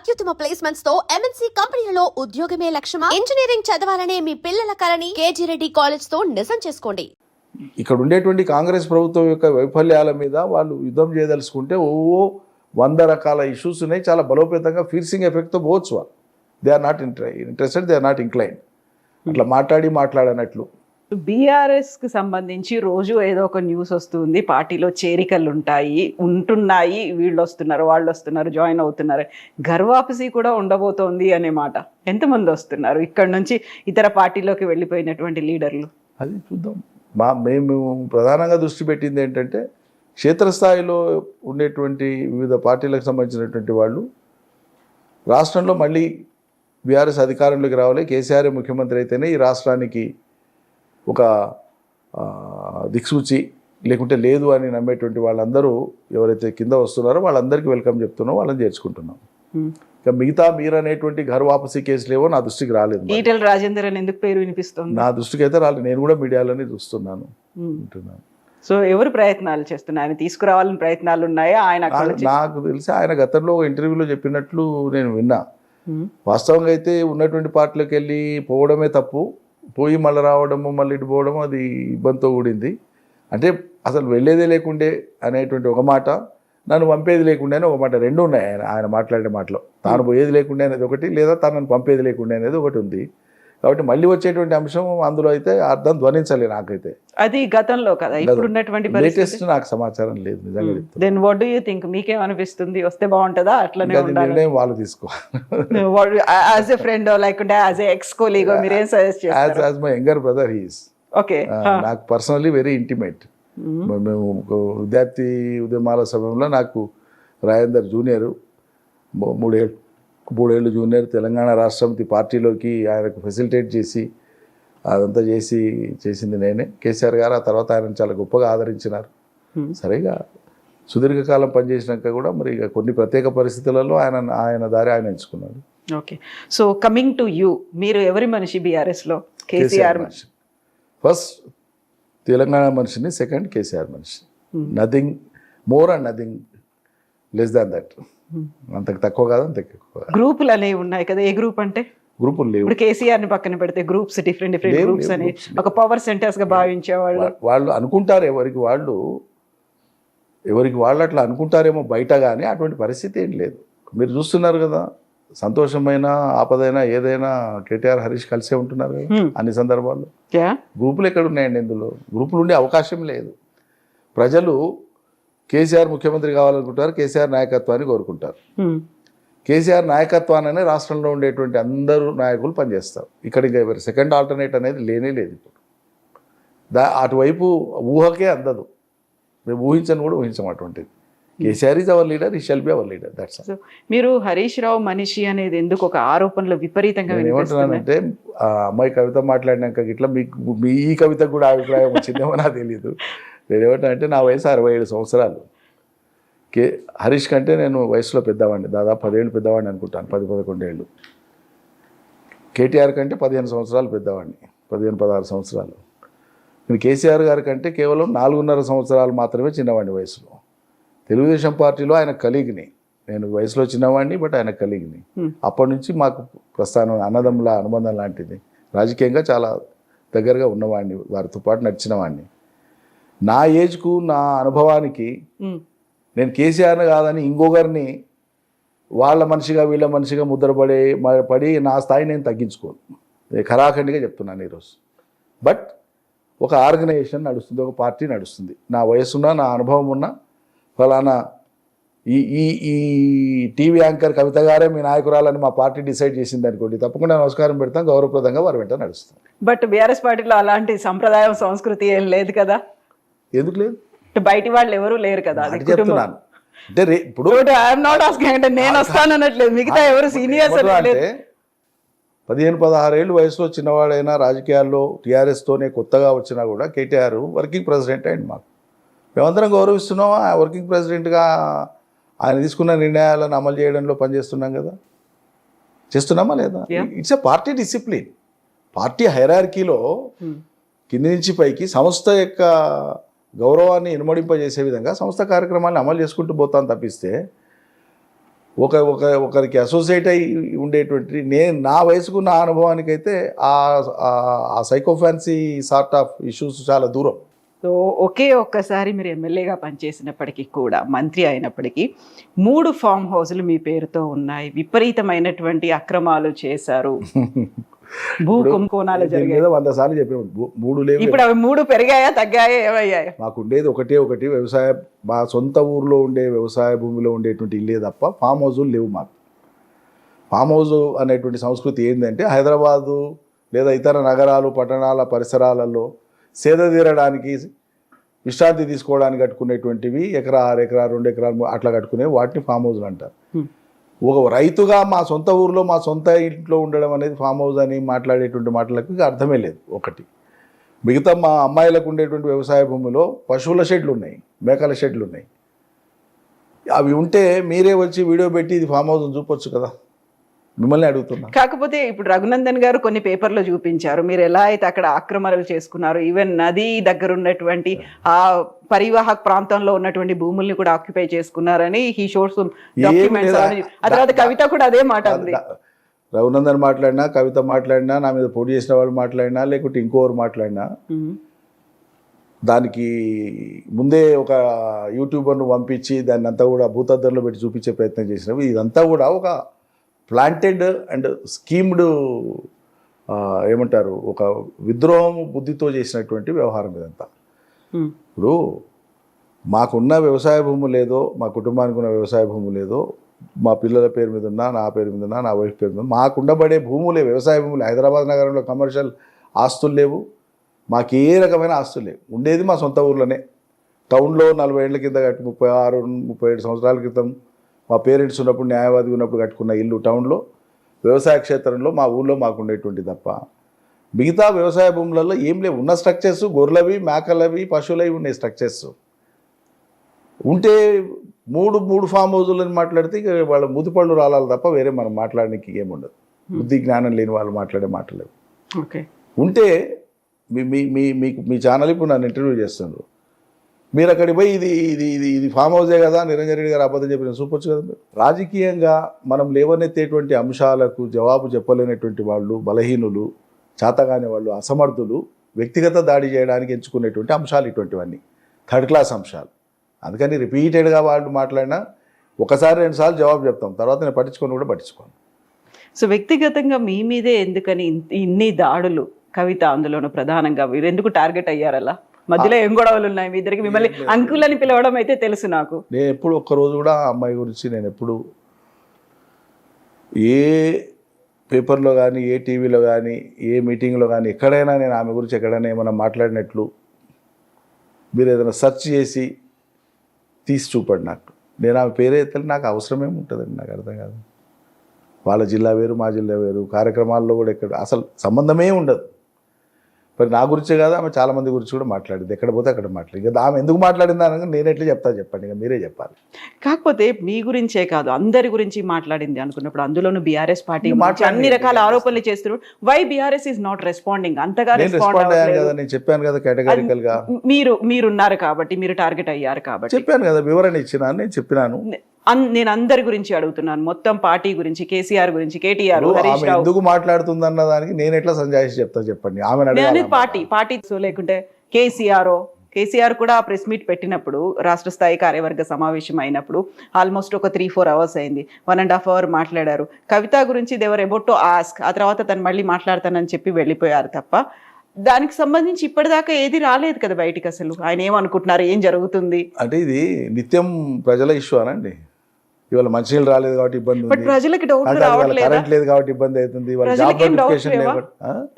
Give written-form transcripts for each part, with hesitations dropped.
అత్యుత్తమ ప్లేస్మెంట్స్ తో ఎంఎన్సీ కంపెనీలలో ఉద్యోగమే లక్ష్యమా? ఇంజనీరింగ్ చదవాలనే మీ పిల్లల కలని కేజీ రెడ్డి కాలేజ్ తో నిజం చేసుకోండి. ఇక్కడ ఉండేటువంటి కాంగ్రెస్ ప్రభుత్వం యొక్క వైఫల్యాల మీద వాళ్ళు యుద్ధం చేయదలుచుకుంటే 100 రకాల ఇష్యూస్ ఉన్నాయి. చాలా బలోపేతంగా ఫీర్సింగ్ ఎఫెక్ట్తో పోవచ్చు. వాళ్ళు they are not interested, they are not inclined. అట్లా మాట్లాడనట్లు. బీఆర్ఎస్కి సంబంధించి రోజు ఏదో ఒక న్యూస్ వస్తుంది, పార్టీలో చేరికలు ఉంటున్నాయి, వీళ్ళు వస్తున్నారు, వాళ్ళు వస్తున్నారు, జాయిన్ అవుతున్నారు, గర్వాపసి కూడా ఉండబోతోంది అనే మాట. ఎంతమంది వస్తున్నారు ఇక్కడ నుంచి ఇతర పార్టీలోకి వెళ్ళిపోయినటువంటి లీడర్లు? అది చూద్దాం. మేము ప్రధానంగా దృష్టి పెట్టింది ఏంటంటే క్షేత్రస్థాయిలో ఉండేటువంటి వివిధ పార్టీలకు సంబంధించినటువంటి వాళ్ళు రాష్ట్రంలో మళ్ళీ బీఆర్ఎస్ అధికారంలోకి రావాలి, కేసీఆర్ ముఖ్యమంత్రి అయితేనే ఈ రాష్ట్రానికి ఒక దిక్సూచి, లేకుంటే లేదు అని నమ్మేటువంటి వాళ్ళందరూ ఎవరైతే కింద వస్తున్నారో వాళ్ళందరికీ వెల్కమ్ చెప్తున్నాం, వాళ్ళని చేర్చుకుంటున్నాం. ఇక మిగతా మీరు అనేటువంటి ఘర్ వాపసీ కేసులు ఏవో నా దృష్టికి రాలేదు. ఈటెల రాజేందర్ అని ఎందుకు పేరు వినిపిస్తుంది? నా దృష్టికి అయితే రాలేదు. నేను కూడా మీడియాలోనే చూస్తున్నాను, వింటున్నాను. సో ఎవరు ప్రయత్నాలు చేస్తున్నారు? ఆయన తీసుకురావాలని ప్రయత్నాలు ఉన్నాయా? ఆయన నాకు తెలిసి ఆయన గతంలో ఇంటర్వ్యూలో చెప్పినట్లు నేను విన్నా. వాస్తవంగా అయితే ఉన్నటువంటి పార్టీలోకి వెళ్ళి పోవడమే తప్పు, పోయి మళ్ళీ రావడము, మళ్ళీ ఇటు పోవడము అది ఇబ్బందితో కూడింది. అంటే అసలు వెళ్ళేదే లేకుండే అనేటువంటి ఒక మాట, నన్ను పంపేది లేకుండే అని ఒక మాట, రెండు ఉన్నాయి ఆయన మాట్లాడే మాటలో. తాను పోయేది లేకుండే అనేది ఒకటి, లేదా తనను పంపేది లేకుండే అనేది ఒకటి ఉంది. కాబట్టి మళ్ళీ వచ్చేటువంటి అంశం అందులో అయితే అర్థం ధ్వనించలే నాకైతే. అది గతంలో కదా, ఇప్పుడు ఉన్నటువంటి లేటెస్ట్ నాకు సమాచారం లేదు నిజంగా. Then what do you think? మీకేమనిపిస్తుంది? వస్తే బాగుంటుందా? అట్లనే నిర్ణయం వాళ్ళు తీసుకోవాలి. యాజ్ ఎ ఫ్రెండ్ లేకుంటే యాజ్ ఎ ఎక్స్ కోలీగ్ మీరేం సజెస్ట్ చేస్తారు? As my younger brother he is. Okay, నాకు పర్సనల్లీ వెరీ ఇంటిమేట్. మేము విద్యార్థి ఉద్యమాల సమయంలో నాకు రాజేందర్ జూనియర్, మూడేళ్ళు జూనియర్, తెలంగాణ రాష్ట్రమితి పార్టీలోకి ఆయనకు ఫెసిలిటేట్ చేసి అదంతా చేసింది నేనే. కేసీఆర్ గారు ఆ తర్వాత ఆయన చాలా గొప్పగా ఆదరించినారు. సరిగా సుదీర్ఘకాలం పనిచేసినాక కూడా మరి ఇక కొన్ని ప్రత్యేక పరిస్థితులలో ఆయన దారి ఆయన ఎంచుకున్నాడు. Okay, so coming to you, మీరు ఎవరి మనిషి బీఆర్ఎస్లో? కేసీఆర్ మనిషి. ఫస్ట్ తెలంగాణ మనిషిని, సెకండ్ కేసీఆర్ మనిషి. Nothing more and nothing less than that. అంతకు తక్కువ కాదు, అంత ఎక్కువ. గ్రూపులు అనేవి ఉన్నాయి కదా, ఏ గ్రూప్ అంటే? గ్రూపులు లేవు. ఇప్పుడు కేసీఆర్ ని పక్కన పెడితే గ్రూప్స్, డిఫరెంట్ గ్రూప్స్ అని ఒక పవర్ సెంటర్స్ గా భావించేవాళ్ళు. వాళ్ళు అనుకుంటారు ఎవరికి వాళ్ళు అట్లా అనుకుంటారేమో బయట, కానీ అటువంటి పరిస్థితి ఏం లేదు. మీరు చూస్తున్నారు కదా, సంతోషమైన ఆపదైనా ఏదైనా కేటీఆర్ హరీష్ కలిసే ఉంటున్నారు కదా అన్ని సందర్భాల్లో. గ్రూపులు ఎక్కడ ఉన్నాయండి? ఇందులో గ్రూపులు ఉండే అవకాశం లేదు. ప్రజలు కేసీఆర్ ముఖ్యమంత్రి కావాలనుకుంటారు, కేసీఆర్ నాయకత్వాన్ని కోరుకుంటారు. కేసీఆర్ నాయకత్వాన్ని రాష్ట్రంలో ఉండేటువంటి అందరూ నాయకులు పనిచేస్తారు. ఇక్కడ ఇంకా ఎవరు సెకండ్ ఆల్టర్నేట్ అనేది లేనే లేదు. ఇప్పుడు అటువైపు ఊహకే అందదు. మేము ఊహించని కూడా ఊహించం అటువంటిది. KCR is our leader, he shall be our leader. That's all. మీరు హరీష్ రావు మనిషి అనేది ఎందుకు ఒక ఆరోపణలు విపరీతంగా ఏమంటున్నానంటే, ఆ అమ్మాయి కవిత మాట్లాడినాక ఇట్లా మీ ఈ కవితకు కూడా అభిప్రాయం వచ్చిందేమో నాకు తెలియదు. నేను ఏమంటానంటే, నా వయసు 67 సంవత్సరాలు. హరీష్ కంటే నేను వయసులో పెద్దవాడిని, దాదాపు 10 ఏళ్ళు పెద్దవాడిని అనుకుంటాను, 10-11 ఏళ్ళు. కేటీఆర్ కంటే 15 సంవత్సరాలు పెద్దవాడిని, 15-16 సంవత్సరాలు. నేను కేసీఆర్ గారి కంటే కేవలం 4.5 సంవత్సరాలు మాత్రమే చిన్నవాడిని వయసులో. తెలుగుదేశం పార్టీలో ఆయన కలీగ్ని, నేను వయసులో చిన్నవాడిని, బట్ ఆయన కలీగ్ని. అప్పటి నుంచి మాకు ప్రస్థానం అన్నదమ్ముల అనుబంధం లాంటిది. రాజకీయంగా చాలా దగ్గరగా ఉన్నవాడిని, వారితో పాటు నడిచిన వాడిని. నా ఏజ్కు, నా అనుభవానికి నేను కేసీఆర్ని కాదని ఇంకొకరిని వాళ్ళ మనిషిగా వీళ్ళ మనిషిగా పడి నా స్థాయి నేను తగ్గించుకోను. ఖరాఖండిగా చెప్తున్నాను ఈరోజు. బట్ ఒక ఆర్గనైజేషన్ నడుస్తుంది, ఒక పార్టీ నడుస్తుంది. నా వయసున్న, నా అనుభవం ఉన్న ఫలానా ఈ టీవీ యాంకర్ కవిత గారే మీ నాయకురాలని మా పార్టీ డిసైడ్ చేసింది అనుకోండి, తప్పకుండా నమస్కారం పెడతాం, గౌరవప్రదంగా వారి వెంట నడుస్తాం. బట్ బీఆర్ఎస్ పార్టీలో అలాంటి సంప్రదాయం, సంస్కృతి ఏం లేదు కదా? ఎందుకు లేదు? బయటి వాళ్ళు ఎవరు లేరు కదా. చెప్తున్నాను అంటే ఇప్పుడు నేను వస్తానట్లేదు, మిగతా ఎవరు సీనియర్స్ అంటే 15-16 ఏళ్ళు వయసులో చిన్నవాడైనా రాజకీయాల్లో టీఆర్ఎస్తోనే కొత్తగా వచ్చినా కూడా కేటీఆర్ వర్కింగ్ ప్రెసిడెంట్ అయింది. మాకు మేమందరం గౌరవిస్తున్నాం. ఆ వర్కింగ్ ప్రెసిడెంట్గా ఆయన తీసుకున్న నిర్ణయాలను అమలు చేయడంలో పనిచేస్తున్నాం కదా. చేస్తున్నామా లేదా? It's a party discipline. Party హైరార్కీలో కింది నుంచి పైకి సంస్థ యొక్క గౌరవాన్ని ఇనుమడింపజేసే విధంగా సంస్థ కార్యక్రమాలను అమలు చేసుకుంటూ పోతాను తప్పిస్తే ఒకరికి అసోసియేట్ అయి ఉండేటువంటి నా వయసుకు నా అనుభవానికైతే ఆ సైకోఫాన్సీ సార్ట్ ఆఫ్ ఇష్యూస్ చాలా దూరం. సో ఒక్కసారి మీరు ఎమ్మెల్యేగా పనిచేసినప్పటికీ కూడా మంత్రి అయినప్పటికీ 3 ఫామ్ హౌస్లు మీ పేరుతో ఉన్నాయి, విపరీతమైనటువంటి అక్రమాలు చేశారు, భూ కుంభకోణాలు జరిగాయి. 100 సార్లు చెప్పాము, 3 లేవు. ఇప్పుడు అవి 3 పెరిగాయా తగ్గాయా ఏమయ్యాయి? మాకు ఉండేది ఒకటి వ్యవసాయ, మా సొంత ఊర్లో ఉండే వ్యవసాయ భూమిలో ఉండేటువంటి ఇల్లే తప్ప ఫామ్ హౌజులు లేవు మాకు. ఫామ్ హౌజ్ అనేటువంటి సంస్కృతి ఏంటంటే హైదరాబాదు లేదా ఇతర నగరాలు పట్టణాల పరిసరాలలో సేద తీరడానికి విశ్రాంతి తీసుకోవడానికి కట్టుకునేటువంటివి ఎకరా 6 ఎకరా 2 ఎకరాలు అట్లా కట్టుకునే వాటిని ఫామ్ హౌజ్లు అంటారు. ఒక రైతుగా మా సొంత ఊర్లో మా సొంత ఇంట్లో ఉండడం అనేది ఫామ్ హౌస్ అని మాట్లాడేటువంటి మాటలకు అర్థమే లేదు. ఒకటి, మిగతా మా అమ్మాయిలకు ఉండేటువంటి వ్యవసాయ భూమిలో పశువుల షెడ్లు ఉన్నాయి, మేకల షెడ్లు ఉన్నాయి. అవి ఉంటే మీరే వచ్చి వీడియో పెట్టి ఇది ఫామ్ హౌస్ చూపొచ్చు కదా, మిమ్మల్ని అడుగుతున్నా. కాకపోతే ఇప్పుడు రఘునందన్ గారు కొన్ని పేపర్లో చూపించారు మీరు ఎలా అయితే అక్కడ ఆక్రమణలు చేసుకున్నారు, ఈవెన్ నది దగ్గర ఉన్నటువంటి ఆ పరివాహక ప్రాంతంలో ఉన్నటువంటి భూముల్ని కూడా ఆక్యుపై చేసుకున్నారని హీ షోస్ డాక్యుమెంట్స్. ఆ తర్వాత కవిత కూడా అదే మాట ఉంది. రఘునందన్ మాట్లాడినా, కవిత మాట్లాడినా, నా మీద పోటీ చేసిన వాళ్ళు మాట్లాడినా, లేకుంటే ఇంకోరు మాట్లాడినా, దానికి ముందే ఒక యూట్యూబర్ను పంపించి దాన్ని అంతా కూడా భూతద్దర్లో పెట్టి చూపించే ప్రయత్నం చేసినవి. ఇదంతా కూడా ఒక ప్లాంటెడ్ అండ్ స్కీమ్డ్ ఏమంటారు, ఒక విద్రోహం బుద్ధితో చేసినటువంటి వ్యవహారం ఇదంతా. ఇప్పుడు మాకున్న వ్యవసాయ భూమి లేదో, మా కుటుంబానికి ఉన్న వ్యవసాయ భూమి లేదో, మా పిల్లల పేరు మీద ఉన్నా, నా పేరు మీద ఉన్నా, నా వైఫ్ పేరు మీద మాకుండబడే భూములే వ్యవసాయ భూములు. హైదరాబాద్ నగరంలో కమర్షియల్ ఆస్తులు లేవు, మాకు ఏ రకమైన ఆస్తులు లేవు. ఉండేది మా సొంత ఊర్లోనే. టౌన్లో 40 ఏళ్ల కింద 36-37 సంవత్సరాల క్రితం మా పేరెంట్స్ ఉన్నప్పుడు, న్యాయవాది ఉన్నప్పుడు కట్టుకున్న ఇల్లు టౌన్లో, వ్యవసాయ క్షేత్రంలో మా ఊళ్ళో మాకు ఉండేటువంటి తప్ప మిగతా వ్యవసాయ భూములలో ఏం లేవు. ఉన్న స్ట్రక్చర్స్ గొర్రెలవి, మేకలవి, పశువులవి ఉన్నాయి స్ట్రక్చర్స్. ఉంటే మూడు ఫామ్ హౌజులని మాట్లాడితే ఇక వాళ్ళ ముదిపళ్ళు రాలాలి తప్ప వేరే మనం మాట్లాడడానికి ఏముండదు. బుద్ధి జ్ఞానం లేని వాళ్ళు మాట్లాడే మాటలేవు. ఓకే, ఉంటే మీ ఛానల్ ఇప్పుడు నన్ను ఇంటర్వ్యూ చేస్తున్నారు, మీరు అక్కడికి పోయి ఇది ఇది ఇది ఇది ఫామ్ హౌసే కదా, నిరంజన్ రెడ్డి గారు అబద్ధం చెప్పిన చూపొచ్చు కదా. మీరు రాజకీయంగా మనం లేవనెత్తేటువంటి అంశాలకు జవాబు చెప్పలేనటువంటి వాళ్ళు, బలహీనులు, చేతగాని వాళ్ళు, అసమర్థులు వ్యక్తిగత దాడి చేయడానికి ఎంచుకునేటువంటి అంశాలు ఇటువంటివన్నీ థర్డ్ క్లాస్ అంశాలు. అందుకని రిపీటెడ్గా వాళ్ళు మాట్లాడినా 1-2 సార్లు జవాబు చెప్తాం, తర్వాత నేను పట్టించుకోను. సో వ్యక్తిగతంగా మీ మీదే ఎందుకని ఇన్ని దాడులు? కవిత అందులోనూ ప్రధానంగా మీరు ఎందుకు టార్గెట్ అయ్యారలా? మధ్యలో ఏం గొడవలు ఉన్నాయి మీ ఇద్దరికి? మిమ్మల్ని అంకుల్ అని పిలవడం అయితే తెలుసు నాకు. నేను ఎప్పుడు ఒక్కరోజు కూడా ఆ అమ్మాయి గురించి నేను ఎప్పుడు ఏ పేపర్లో కానీ, ఏ టీవీలో కానీ, ఏ మీటింగ్లో కానీ ఎక్కడైనా నేను ఆమె గురించి ఎక్కడైనా ఏమైనా మాట్లాడినట్లు మీరు ఏదైనా సెర్చ్ చేసి తీసి చూపండి నాకు. నేను ఆమె పేరే ఎత్తాలి, నాకు అవసరమేమి ఉంటుందండి, నాకు అర్థం కాదు. వాళ్ళ జిల్లా వేరు, మా జిల్లా వేరు, కార్యక్రమాల్లో కూడా ఎక్కడ అసలు సంబంధమే ఉండదు. మరి నా గురించే కాదు, ఆమె చాలా మంది గురించి కూడా మాట్లాడింది, ఎక్కడ పోతే అక్కడ మాట్లాడింది. ఇక ఆమె ఎందుకు మాట్లాడింది అనగా నేను ఎట్లా చెప్తా చెప్పండి, ఇక మీరే చెప్పాలి. కాకపోతే మీ గురించే కాదు అందరి గురించి మాట్లాడింది అనుకున్నప్పుడు అందులోనూ బీఆర్ఎస్ పార్టీ అన్ని రకాల ఆరోపణలు చేస్తున్నారు. Why BRS is not responding? అంతగా రెస్పాండ్ అయ్యాను కదా, నేను చెప్పాను కదా కేటగారికల్ గా. మీరున్నారు కాబట్టి, మీరు టార్గెట్ అయ్యారు కాబట్టి చెప్పాను కదా, వివరణ ఇచ్చినాను, నేను చెప్పినాను. నేను అందరి గురించి అడుగుతున్నాను, మొత్తం పార్టీ గురించి, కేసీఆర్ గురించి, కేటీఆర్, హరీష్ రావు ఎందుకు మాట్లాడుతుందన్న దానికి నేను ఎట్లా సంజాయిషి చెప్తా చెప్పండి. ఆమె పార్టీ లేకుంటే కేసీఆర్ కూడా ప్రెస్ మీట్ పెట్టినప్పుడు, రాష్ట్ర స్థాయి కార్యవర్గ సమావేశం అయినప్పుడు ఆల్మోస్ట్ ఒక 3-4 అవర్స్ అయింది, 1.5 అవర్ మాట్లాడారు. కవిత గురించి దేవర్ అబౌట్ టు ఆస్క్, ఆ తర్వాత తను మళ్ళీ మాట్లాడతానని చెప్పి వెళ్ళిపోయారు తప్ప దానికి సంబంధించి ఇప్పటిదాకా ఏది రాలేదు కదా బయటికి. అసలు ఆయన ఏమనుకుంటున్నారు, ఏం జరుగుతుంది అంటే ఇది నిత్యం ప్రజల ఇష్యూ అనండి. ఇవాళ మంచినీళ్ళు రాలేదు కాబట్టి ఇబ్బంది, ప్రజలకి డౌట్లు రావట్లేదు, కరెంట్ లేదు కాబట్టి ఇబ్బంది అవుతుంది,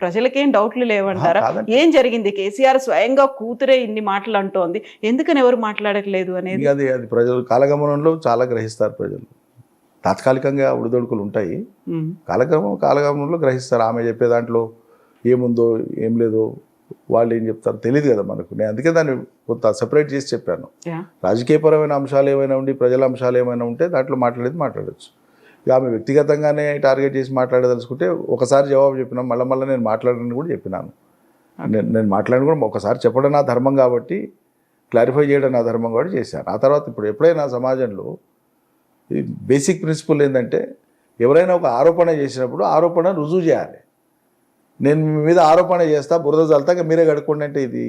ప్రజలకేం డౌట్లు లేవంటారా? ఏం జరిగింది? కేసీఆర్ స్వయంగా కూతురే ఇన్ని మాటలు అంటోంది, ఎందుకని ఎవరు మాట్లాడట్లేదు అనేది. అది ప్రజలు కాలగమనంలో చాలా గ్రహిస్తారు. ప్రజలు తాత్కాలికంగా ఉడిదొడుకులు ఉంటాయి, కాలగమనంలో గ్రహిస్తారు. ఆమె చెప్పే దాంట్లో ఏముందో ఏం లేదో వాళ్ళు ఏం చెప్తారో తెలియదు కదా మనకు. నేను అందుకే దాన్ని కొంత సెపరేట్ చేసి చెప్పాను. రాజకీయపరమైన అంశాలు ఏమైనా ఉండి, ప్రజల అంశాలు ఏమైనా ఉంటే దాంట్లో మాట్లాడచ్చు. ఇక ఆమె వ్యక్తిగతంగానే టార్గెట్ చేసి మాట్లాడదలుచుకుంటే ఒకసారి జవాబు చెప్పినాం, మళ్ళీ నేను మాట్లాడని కూడా చెప్పినాను. నేను మాట్లాడిన కూడా ఒకసారి చెప్పడం నా ధర్మం కాబట్టి, క్లారిఫై చేయడం నా ధర్మం కాబట్టి చేశాను. ఆ తర్వాత ఇప్పుడు ఎప్పుడైనా సమాజంలో ఈ బేసిక్ ప్రిన్సిపల్ ఏంటంటే ఎవరైనా ఒక ఆరోపణ చేసినప్పుడు ఆరోపణ రుజువు చేయాలి. నేను మీ మీద ఆరోపణ చేస్తా, బురద చల్తాక మీరే కడుక్కోండి అంటే ఇది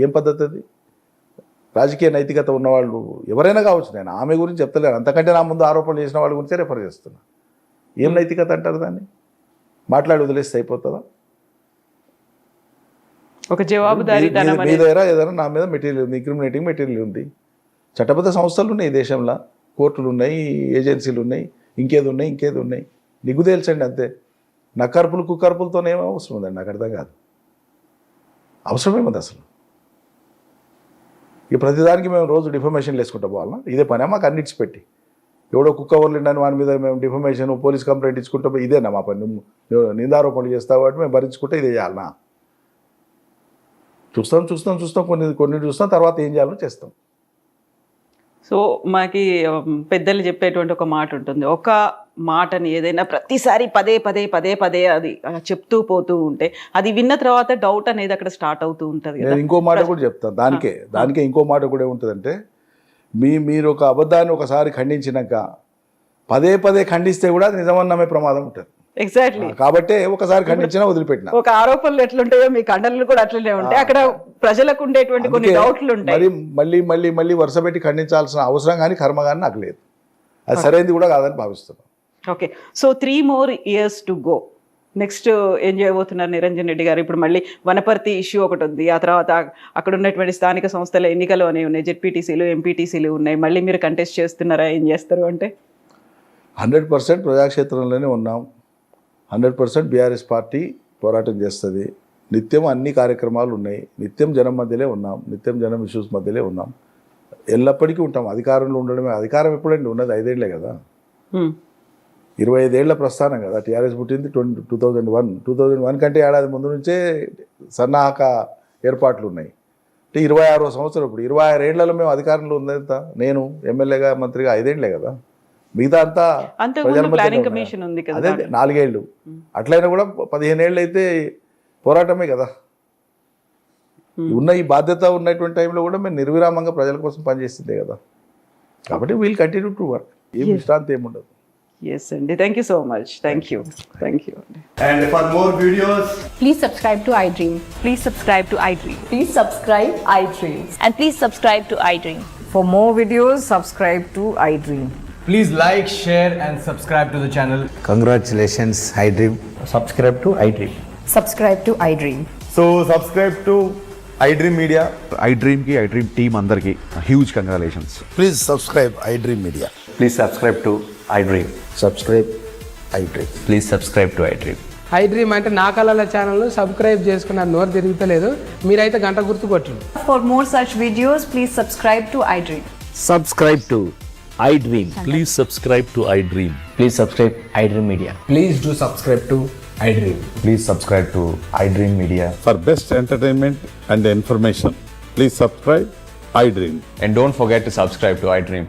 ఏం పద్ధతి? అది రాజకీయ నైతికత ఉన్నవాళ్ళు ఎవరైనా కావచ్చు, నేను ఆమె గురించి చెప్తలేను, అంతకంటే నా ముందు ఆరోపణలు చేసిన వాళ్ళ గురించే రెఫర్ చేస్తున్నా. ఏం నైతికత అంటారు దాన్ని? మాట్లాడి వదిలేస్తే అయిపోతుందా? ఒక జవాబుదారీ మీ దగ్గర ఏదైనా నా మీద మెటీరియల్ ఉంది, ఇంక్రిమినేటింగ్ మెటీరియల్ ఉంది, చట్టబద్ధ సంస్థలు ఉన్నాయి ఈ దేశంలో, కోర్టులు ఉన్నాయి, ఏజెన్సీలు ఉన్నాయి, ఇంకేది ఉన్నాయి, నిగ్గు తేల్చండి అంతే. నక్కర్పులు కుక్కర్పులతోనే ఏమో అవసరం ఉందండి, నాకు అర్థం కాదు. అవసరమేముంది అసలు? ఈ ప్రతిదానికి మేము రోజు డిఫర్మేషన్లు వేసుకుంటా పోవాలన్నా? ఇదే పని మాకు అన్నిటిచి పెట్టి ఎవడో కుక్క వర్లిండని వాని మీద మేము డిఫర్మేషన్ పోలీస్ కంప్లైంట్ ఇచ్చుకుంటా ఇదేనా మా పని? నిందారోపణలు చేస్తావు కాబట్టి మేము భరించుకుంటే ఇదే చేయాలన్నా? చూస్తాం కొన్ని చూస్తాం, తర్వాత ఏం చేయాలో చేస్తాం. సో మాకి పెద్దలు చెప్పేటువంటి ఒక మాట ఉంటుంది, ఒక మాటని ఏదైనా ప్రతిసారి పదే అది చెప్తూ పోతూ ఉంటే అది విన్న తర్వాత డౌట్ అనేది అక్కడ స్టార్ట్ అవుతూ ఉంటుంది కదా. నేను ఇంకో మాట కూడా చెప్తాను దానికే ఇంకో మాట కూడా ఏముంటుందంటే, మీరు ఒక అబద్ధాన్ని ఒకసారి ఖండించినాక పదే ఖండిస్తే కూడా అది నిజమని నమ్మే ప్రమాదం ఉంటుంది. ఎగ్జాక్ట్లీ. కాబట్టి ఒకసారి ఖండించినా వదిలిపెట్టిన ఒక ఆరోపణలు ఎట్లుంటాయో మీ కండలు కూడా అట్లనే ఉంటాయి. అక్కడ ప్రజలకు ఉండేటువంటి కొన్ని డౌట్లు ఉంటాయి. మళ్ళీ వరుస పెట్టి ఖండించాల్సిన అవసరం కానీ కర్మ కానీ నాకు లేదు. అది సరైనది కూడా కాదని భావిస్తున్నాను. Okay, so 3 more years to go. Next ఏం చేయబోతున్నారు నిరంజన్ రెడ్డి గారు? ఇప్పుడు మళ్ళీ వనపర్తి ఇష్యూ ఒకటి ఉంది, ఆ తర్వాత అక్కడ ఉన్నటువంటి స్థానిక సంస్థల ఎన్నికలు అనేవి ఉన్నాయి, జెడ్పీటీసీలు ఎంపీటీసీలు ఉన్నాయి. మళ్ళీ మీరు కంటెస్ట్ చేస్తున్నారా? ఏం చేస్తారు అంటే 100% ప్రజాక్షేత్రంలోనే ఉన్నాం. 100% బీఆర్ఎస్ పార్టీ పోరాటం చేస్తుంది. నిత్యం అన్ని కార్యక్రమాలు ఉన్నాయి, నిత్యం జనం మధ్యలో ఉన్నాం, నిత్యం జనం ఇష్యూస్ మధ్యలో ఉన్నాం, ఎల్లప్పటికీ ఉంటాం. అధికారంలో ఉండడమే, అధికారం ఎప్పుడండి ఉన్నది? 5 ఏళ్లే కదా, 25 ఏళ్ల ప్రస్థానం కదా. టీఆర్ఎస్ పుట్టింది 2001 కంటే ఏడాది ముందు నుంచే సన్నాహక ఏర్పాట్లు ఉన్నాయి. అంటే 26వ సంవత్సరం. ఇప్పుడు 26 ఏళ్లలో మేము అధికారంలో ఉందంతా, నేను ఎమ్మెల్యేగా మంత్రిగా 5 ఏళ్లే కదా, మిగతా అంతా ప్లానింగ్ కమిషన్ ఉంది కదా, అదే 4 ఏళ్ళు. అట్లయినా కూడా 15 ఏళ్ళు అయితే పోరాటమే కదా. ఉన్న ఈ బాధ్యత ఉన్నటువంటి టైంలో కూడా మేము నిర్విరామంగా ప్రజల కోసం పనిచేస్తుందే కదా. కాబట్టి వీల్ కంటిన్యూ టు వర్క్. ఏం విశ్రాంతి ఏముండదు. ఎస్ అండి, thank you so much. Thank you. And for more videos, Please subscribe to iDream. Please subscribe to iDream. Please subscribe iDream. And please subscribe to iDream. For more videos, subscribe to iDream. please like, share and subscribe to the channel. Congratulations, iDream. Subscribe to iDream. Subscribe to iDream. So subscribe to iDream Media. iDream team అందరికి huge congratulations. Please subscribe iDream Media. Please subscribe to iDream. Subscribe iDream. Please subscribe to iDream. iDream అంటే నా కళల ఛానల్ను subscribe చేసుకున్న నోరు తిరుగుతలేదు, మీరైతే గంట గుర్తు కొట్టండి. For more such videos, please subscribe to iDream. Subscribe to iDream. Please subscribe to iDream. Please subscribe iDream Media. Please do subscribe to iDream. Please subscribe to iDream Media. For best entertainment and information, please subscribe iDream. And don't forget to subscribe to iDream.